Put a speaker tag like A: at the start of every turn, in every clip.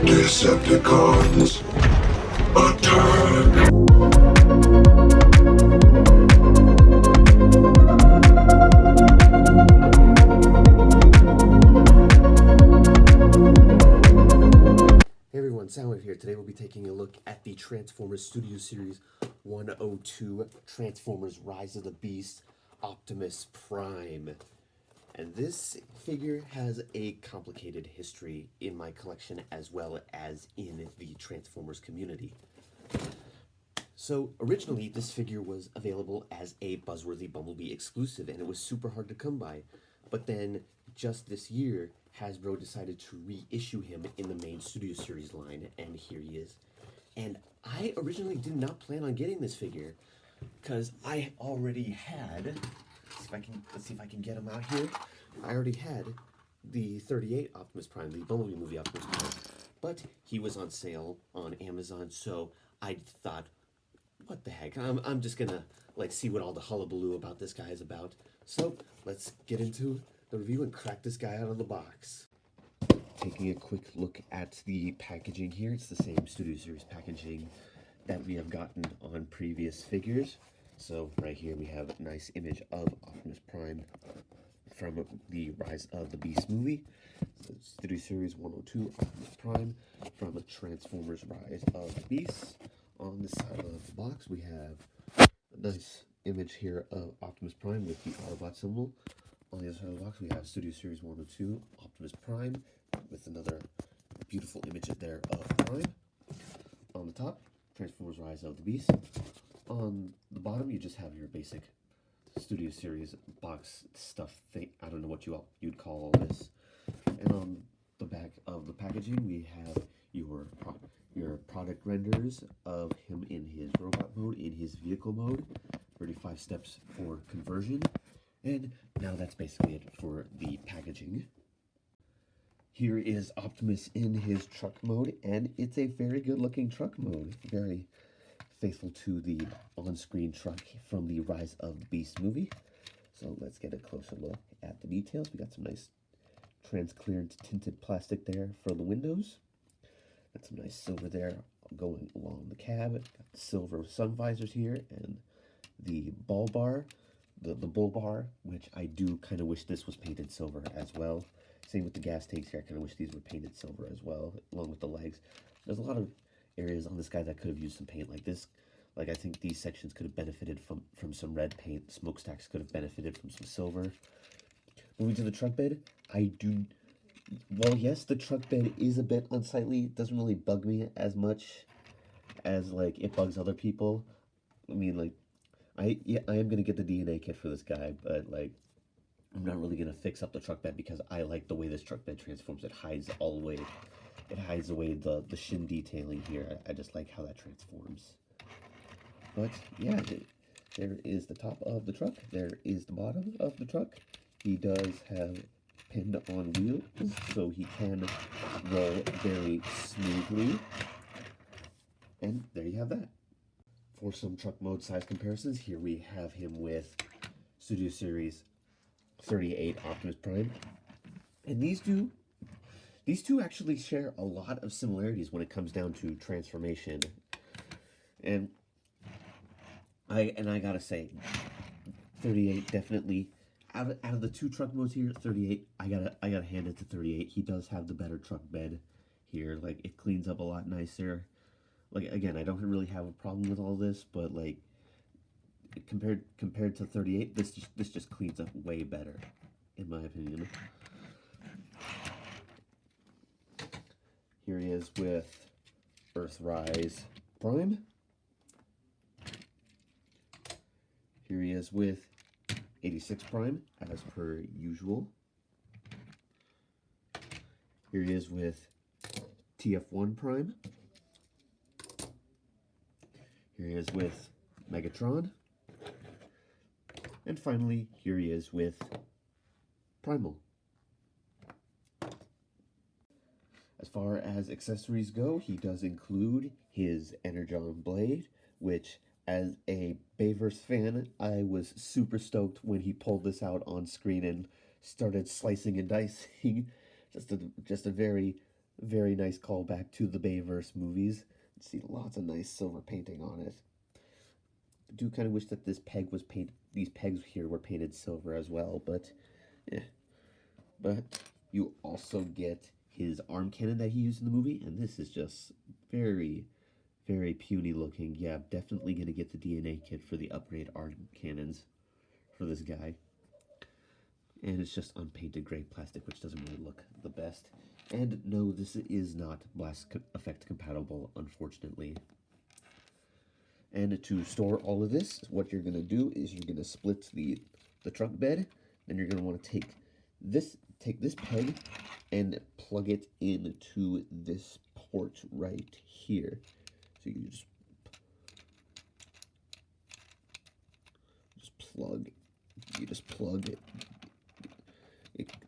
A: Decepticons, attack!
B: Hey everyone, Soundwave here. Today we'll be taking a look at the Transformers Studio Series 102, Transformers Rise of the Beast, Optimus Prime. And this figure has a complicated history in my collection as well as in the Transformers community. So originally this figure was available as a Buzzworthy Bumblebee exclusive and it was super hard to come by. But then just this year, Hasbro decided to reissue him in the main Studio Series line, and here he is. And I originally did not plan on getting this figure because I already had, let's see if I can get him out here. I already had the 38 Optimus Prime, the Bumblebee movie Optimus Prime, but he was on sale on Amazon, so I thought, what the heck, I'm just gonna see what all the hullabaloo about this guy is about. So let's get into the review and crack this guy out of the box. Taking a quick look at the packaging here, it's the same Studio Series packaging that we have gotten on previous figures. So right here we have a nice image of Optimus Prime from the Rise of the Beast movie. So Studio Series 102 Optimus Prime from Transformers Rise of the Beast. On the side of the box we have a nice image here of Optimus Prime with the Autobot symbol. On the other side of the box we have Studio Series 102 Optimus Prime with another beautiful image there of Prime. On the top, Transformers Rise of the Beast. On the bottom you just have your basic Studio Series box stuff thing. I don't know what you'd call all this. And on the back of the packaging we have your product renders of him in his robot mode, in his vehicle mode, 35 steps for conversion. And now that's basically it for the packaging. Here is Optimus in his truck mode, and it's a very good looking truck mode. Very faithful to the on-screen truck from the Rise of the Beast movie. So let's get a closer look at the details. We got some nice transparent tinted plastic there for the windows. Got some nice silver there going along the cab. Got silver sun visors here and the ball bar. The bull bar, which I do kind of wish this was painted silver as well. Same with the gas tanks here. I kind of wish these were painted silver as well, along with the legs. There's a lot of areas on this guy that could have used some paint like this. Like I think these sections could have benefited from some red paint. The smokestacks could have benefited from some silver. Moving to the truck bed, well, yes, the truck bed is a bit unsightly. It doesn't really bug me as much as it bugs other people. I mean, I am gonna get the DNA kit for this guy, but I'm not really gonna fix up the truck bed because I like the way this truck bed transforms. It hides away the shin detailing here. I just like how that transforms. But yeah, there is the top of the truck. There is the bottom of the truck. He does have pinned on wheels, so he can roll very smoothly. And there you have that. For some truck mode size comparisons, here we have him with Studio Series 38 Optimus Prime. And these two actually share a lot of similarities when it comes down to transformation. And I gotta say, 38 definitely, out of the two truck modes here, 38, I gotta hand it to 38. He does have the better truck bed here. It cleans up a lot nicer. Again, I don't really have a problem with all this, but compared to 38, this just cleans up way better, in my opinion. Here he is with Earthrise Prime. Here he is with 86 Prime, as per usual. Here he is with TF1 Prime. Here he is with Megatron. And finally, here he is with Primal. As far as accessories go, he does include his Energon Blade, which, as a Bayverse fan, I was super stoked when he pulled this out on screen and started slicing and dicing. Just a very Very nice callback to the Bayverse movies. You see lots of nice silver painting on it. I do kind of wish that this peg was painted. These pegs here were painted silver as well, but yeah. But you also get his arm cannon that he used in the movie, and this is just very, very puny looking. Yeah, definitely gonna get the DNA kit for the upgrade arm cannons for this guy. And it's just unpainted gray plastic, which doesn't really look the best. And no, this is not blast effect compatible, unfortunately. And to store all of this, what you're going to do is you're going to split the truck bed. Then you're going to want to take this peg and plug it into this port right here. So you just plug it.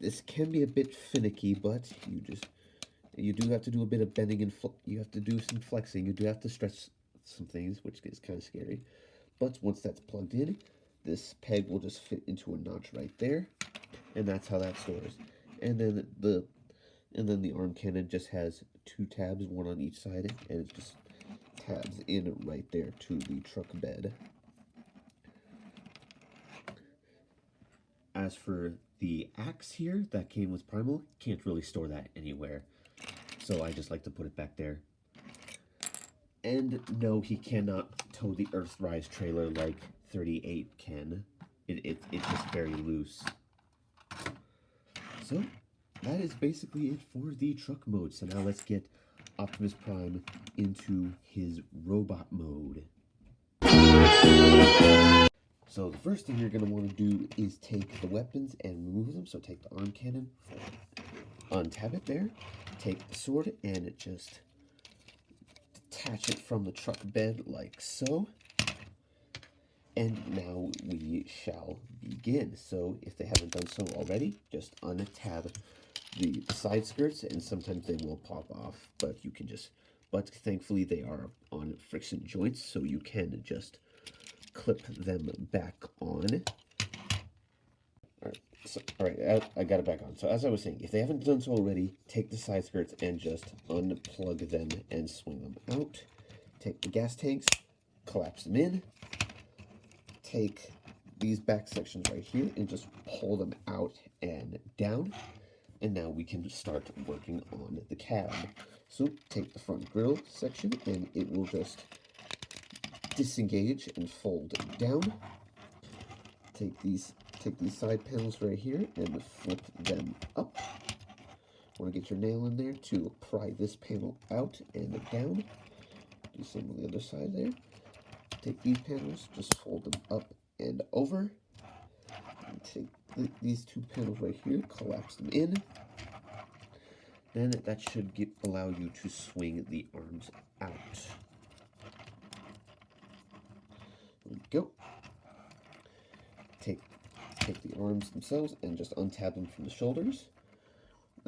B: This can be a bit finicky, but you do have to do a bit of bending and you have to do some flexing. You do have to stretch some things, which is kind of scary. But once that's plugged in, this peg will just fit into a notch right there, and that's how that stores. And then the arm cannon just has 2 tabs, one on each side, and it just tabs in right there to the truck bed. As for the axe here that came with Primal, can't really store that anywhere, so I just like to put it back there. And no, he cannot tow the Earthrise trailer like 38 can. It's just very loose. So that is basically it for the truck mode. So now let's get Optimus Prime into his robot mode. So the first thing you're going to want to do is take the weapons and remove them. So take the arm cannon, untab it there, take the sword and just detach it from the truck bed like so. And now we shall begin. So if they haven't done so already, just untab the side skirts, and sometimes they will pop off, but thankfully they are on friction joints, so you can just clip them back on. Alright, I got it back on. So as I was saying, if they haven't done so already, take the side skirts and just unplug them and swing them out. Take the gas tanks, collapse them in. Take these back sections right here and just pull them out and down. And now we can start working on the cab. So take the front grille section and it will just disengage and fold down. Take these side panels right here and flip them up. Want to get your nail in there to pry this panel out and down. Do the same on the other side there. Take these panels, just fold them up and over. And take these 2 panels right here, collapse them in. Then that should allow you to swing the arms out. There we go. Take the arms themselves and just untab them from the shoulders.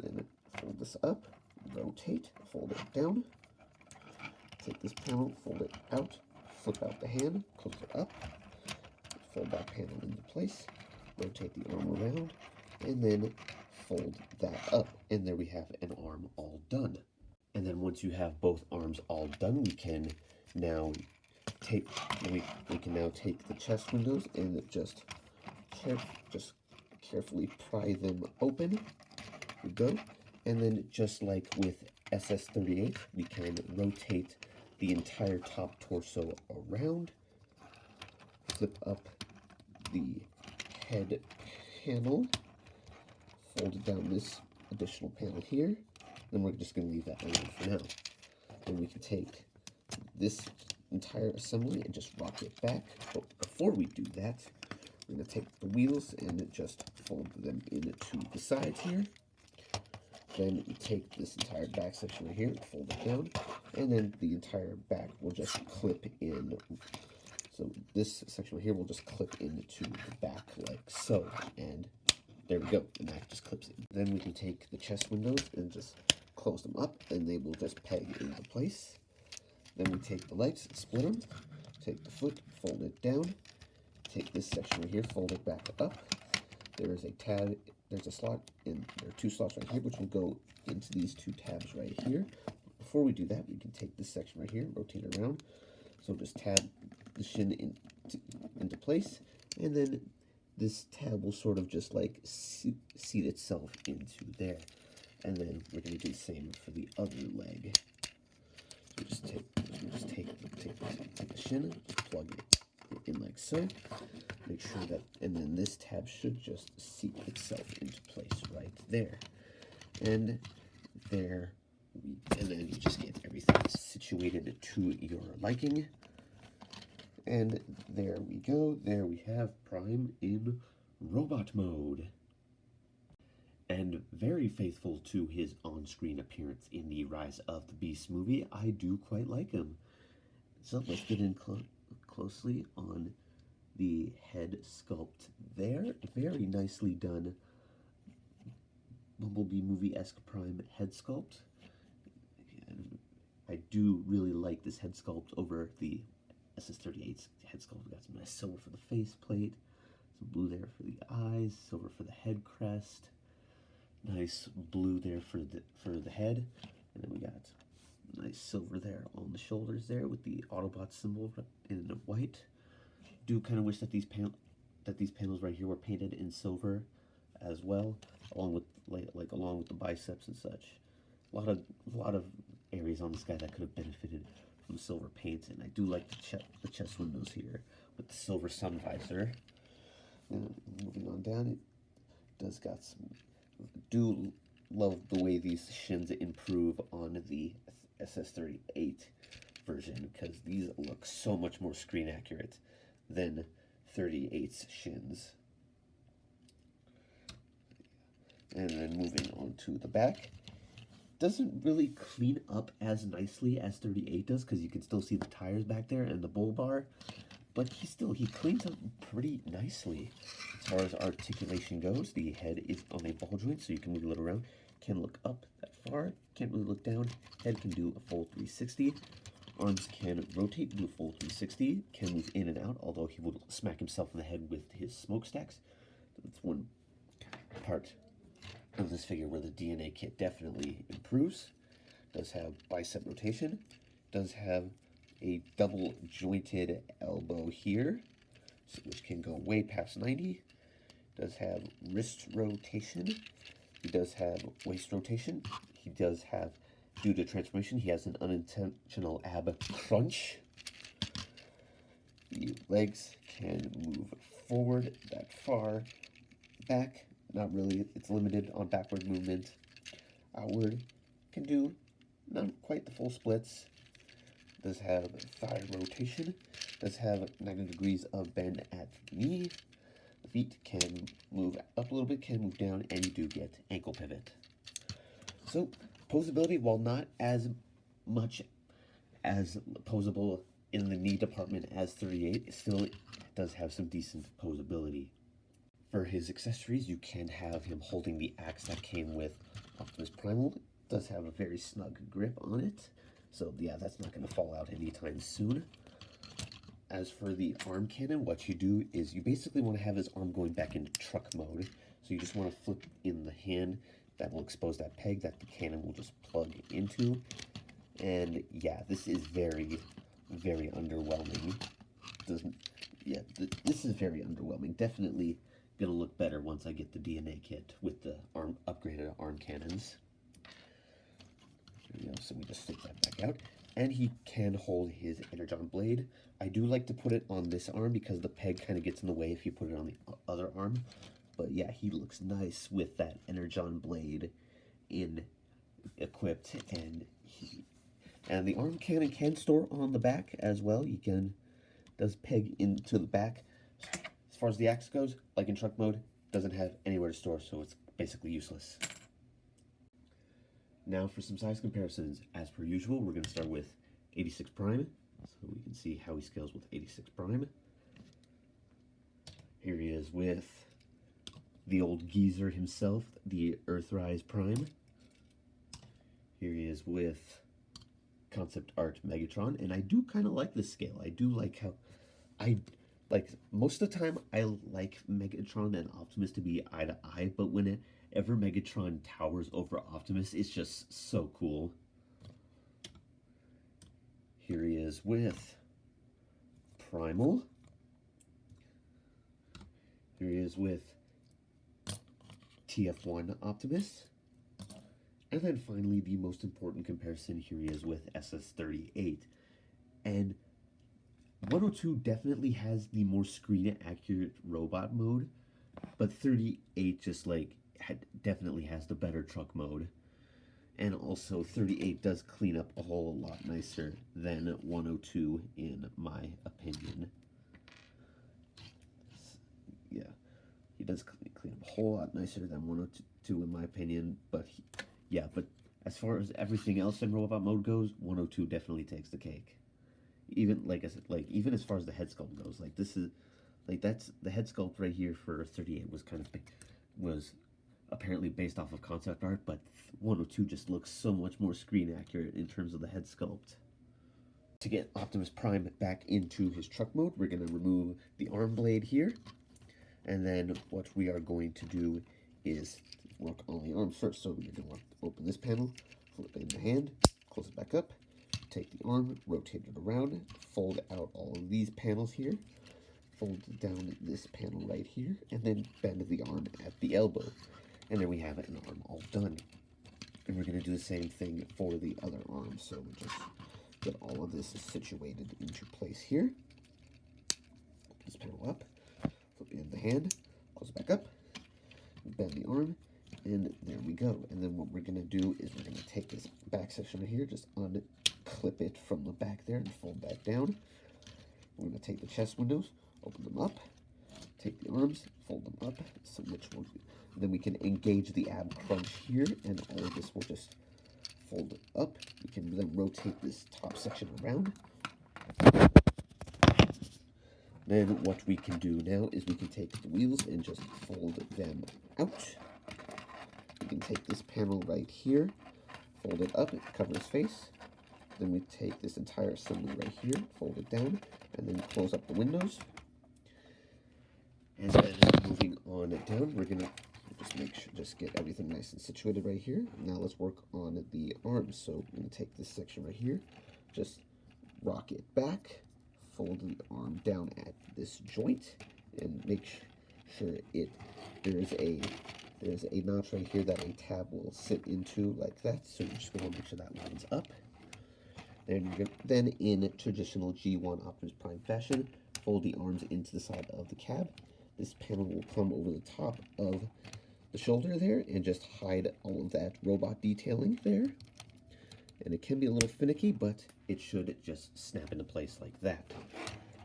B: Then fold this up, rotate, fold it down. Take this panel, fold it out, flip out the hand, close it up, fold that panel into place, rotate the arm around, and then fold that up. And there we have an arm all done. And then once you have both arms all done, we can now take the chest windows and just carefully pry them open. There we go. And then just like with SS-38, we can rotate the entire top torso around, flip up the head panel, fold down this additional panel here, then we're just going to leave that alone for now. Then we can take this entire assembly and just rock it back. But before we do that, we're going to take the wheels and just fold them into the sides here. Then we take this entire back section right here and fold it down, and then the entire back will just clip in. So this section right here will just clip into the back like so, and there we go, and that just clips in. Then we can take the chest windows and just close them up, and they will just peg into place. Then we take the legs, split them, take the foot, fold it down, take this section right here, fold it back up. There is a tab there's a slot, and there are two slots right here, which will go into these two tabs right here. Before we do that, we can take this section right here and rotate it around. So just tab the shin into place, and then this tab will sort of just like seat itself into there. And then we're going to do the same for the other leg. So just take the shin, just plug it in like so. Make sure that, and then this tab should just seat itself into place right there. And there, and then you just get everything situated to your liking. And there we go. There we have Prime in robot mode. And very faithful to his on-screen appearance in the Rise of the Beast movie, I do quite like him. So let's get in closely on the head sculpt there. Very nicely done Bumblebee movie-esque Prime head sculpt. And I do really like this head sculpt over the SS-38's head sculpt. We got some nice silver for the faceplate, some blue there for the eyes, silver for the head crest, nice blue there for the head, and then we got nice silver there on the shoulders there with the Autobot symbol in white. Do kind of wish that these panels right here were painted in silver as well, along with along with the biceps and such. A lot of areas on this guy that could have benefited from silver paint, and I do like the chest windows here with the silver sun visor. And moving on down, it does got some. Do love the way these shins improve on the SS-38 version, because these look so much more screen accurate than 38's shins. And then moving on to the back, doesn't really clean up as nicely as 38 does, because you can still see the tires back there and the bull bar, but he cleans up pretty nicely. As far as articulation goes, the head is on a ball joint, so you can move it around. Can look up that far, can't really look down. Head can do a full 360. Arms can rotate, do a full 360. Can move in and out, although he will smack himself in the head with his smokestacks. That's one part of this figure where the DNA kit definitely improves. Does have bicep rotation. Does have a double jointed elbow here, which can go way past 90. Does have wrist rotation. He does have waist rotation. He does have, due to transformation, he has an unintentional ab crunch. The legs can move forward that far. Back, not really. It's limited on backward movement. Outward, can do not quite the full splits. Does have thigh rotation. Does have 90 degrees of bend at the knee. The feet can move up a little bit, can move down, and you do get ankle pivot. So, posability, while not as much as posable in the knee department as 38, it still does have some decent posability. For his accessories, you can have him holding the axe that came with Optimus Primal. It does have a very snug grip on it. So yeah, that's not going to fall out anytime soon. As for the arm cannon, what you do is you basically want to have his arm going back into truck mode. So you just want to flip in the hand. That will expose that peg that the cannon will just plug into. And yeah, this is very, very underwhelming. This is very underwhelming. Definitely going to look better once I get the DNA kit with the upgraded arm cannons. So we just stick that back out, and he can hold his energon blade. I do like to put it on this arm because the peg kind of gets in the way if you put it on the other arm. But yeah, he looks nice with that energon blade equipped, and the arm cannon can store on the back as well. Does peg into the back. As far as the axe goes, like in truck mode, doesn't have anywhere to store, so it's basically useless. Now for some size comparisons. As per usual, we're going to start with 86 Prime, so we can see how he scales with 86 Prime. Here he is with the old geezer himself, the Earthrise Prime. Here he is with concept art Megatron, and I do kind of like this scale. I do like how like most of the time I like Megatron and Optimus to be eye to eye, but whenever Megatron towers over Optimus, it's just so cool. Here he is with Primal. Here he is with TF1 Optimus. And then finally, the most important comparison, here he is with SS38. And 102 definitely has the more screen accurate robot mode, but 38 just like definitely has the better truck mode. And also 38 does clean up a whole lot nicer than 102 in my opinion. Yeah, he does clean up a whole lot nicer than 102 in my opinion, but but as far as everything else in robot mode goes, 102 definitely takes the cake. Even like I said, like even as far as the head sculpt goes, like this is like that's the head sculpt right here for 38 was was apparently based off of concept art, but 102 just looks so much more screen accurate in terms of the head sculpt. To get Optimus Prime back into his truck mode, we're going to remove the arm blade here, and then what we are going to do is work on the arm first. So we're going to open this panel, flip it in the hand, close it back up, take the arm, rotate it around, fold out all of these panels here, fold down this panel right here, and then bend the arm at the elbow. And then we have an arm all done. And we're going to do the same thing for the other arm. So we'll just get all of this situated into place here. Open this panel up, flip it in the hand, close it back up, bend the arm, and there we go. And then what we're going to do is we're going to take this back section right here, just unclip it from the back there and fold that down. We're going to take the chest windows, open them up, take the arms, fold them up, so which one. Then we can engage the ab crunch here, and all of this will just fold it up. We can then rotate this top section around. Then what we can do now is we can take the wheels and just fold them out. We can take this panel right here, fold it up, it covers face. Then we take this entire assembly right here, fold it down, and then close up the windows. And then moving on down, we're gonna just get everything nice and situated right here. Now let's work on the arms. So I'm gonna take this section right here, just rock it back, fold the arm down at this joint, and make sure there's a notch right here that a tab will sit into like that. So you're just gonna make sure that lines up. Then in traditional G1 Optimus Prime fashion, fold the arms into the side of the cab. This panel will come over the top of the shoulder there and just hide all of that robot detailing there. And it can be a little finicky, but it should just snap into place like that.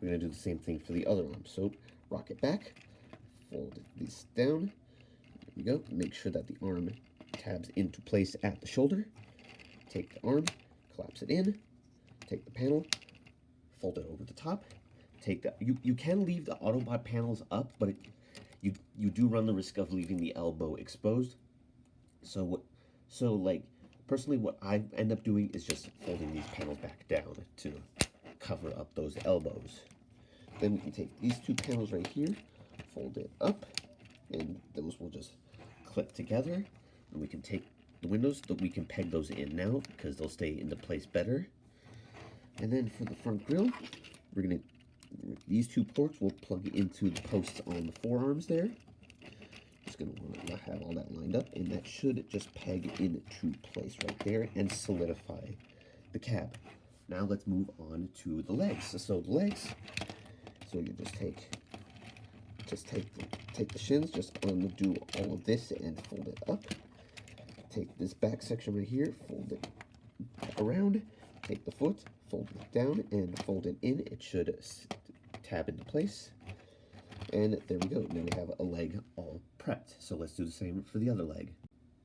B: We're going to do the same thing for the other arm. So rock it back, fold this down. There we go. Make sure that the arm tabs into place at the shoulder. Take the arm, collapse it in, take the panel, fold it over the top. Take the you can leave the Autobot panels up, but you do run the risk of leaving the elbow exposed. So like personally, what I end up doing is just folding these panels back down to cover up those elbows. Then we can take these two panels right here, fold it up, and those will just clip together. And we can take the windows, we can peg those in now because they'll stay into place better. And then for the front grille, these two ports will plug into the posts on the forearms there. Just going to want to have all that lined up, and that should just peg into place right there and solidify the cab. Now let's move on to the legs. So the legs, so you just take the shins, just undo all of this and fold it up. Take this back section right here, fold it back around. Take the foot, fold it down, and fold it in. It should tab into place. And there we go. Now we have a leg all prepped. So let's do the same for the other leg.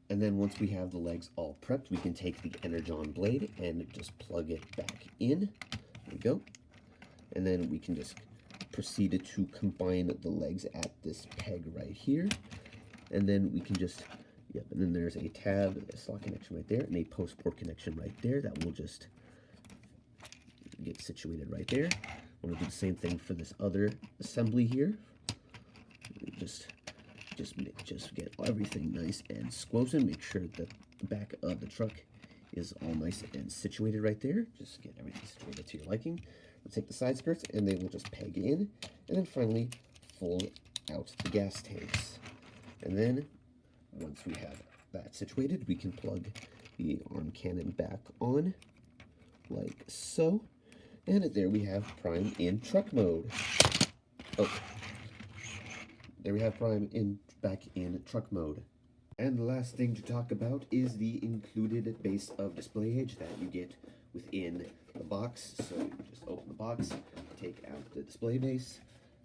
B: And then once we have the legs all prepped, we can take the Energon blade and just plug it back in. There we go. And then we can just proceed to combine the legs at this peg right here. And then we can just, and then there's a tab, a slot connection right there, and a post port connection right there that will just get situated right there. I'm gonna do the same thing for this other assembly here. Just get everything nice and squoze and make sure that the back of the truck is all nice and situated right there. Just get everything situated to your liking. We'll take the side skirts and they will just peg in, and then finally fold out the gas tanks. And then once we have that situated, we can plug the arm cannon back on like so. And there we have Prime in truck mode. Oh, there we have Prime back in truck mode. And the last thing to talk about is the included base of display age that you get within the box. So you just open the box, take out the display base,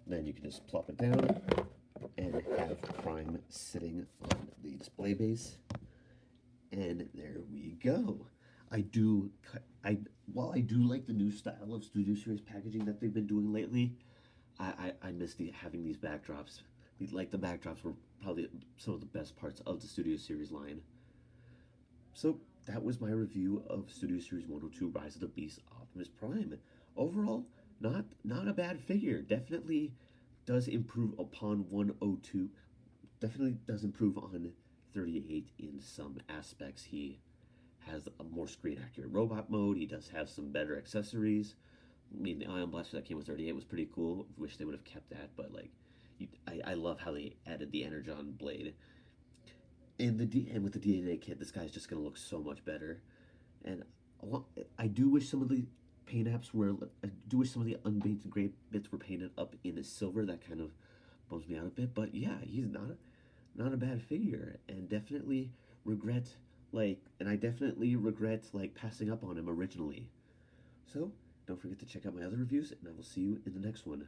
B: then you can just plop it down and have Prime sitting on the display base. And there we go. While I do like the new style of Studio Series packaging that they've been doing lately, I miss having these backdrops. Like, the backdrops were probably some of the best parts of the Studio Series line. So that was my review of Studio Series 102 Rise of the Beast Optimus Prime. Overall, not a bad figure. Definitely does improve upon 102. Definitely does improve on 38 in some aspects. He has a more screen accurate robot mode. He does have some better accessories. I mean, the Ion Blaster that came with 38 was pretty cool. Wish they would have kept that, but like, I love how they added the Energon blade. And with the DNA kit, this guy's just gonna look so much better. And I do wish some of the paint apps were. I do wish some of the unpainted gray bits were painted up in silver. That kind of bums me out a bit. But yeah, he's not a bad figure, and definitely regret I definitely regret passing up on him originally. So don't forget to check out my other reviews, and I will see you in the next one.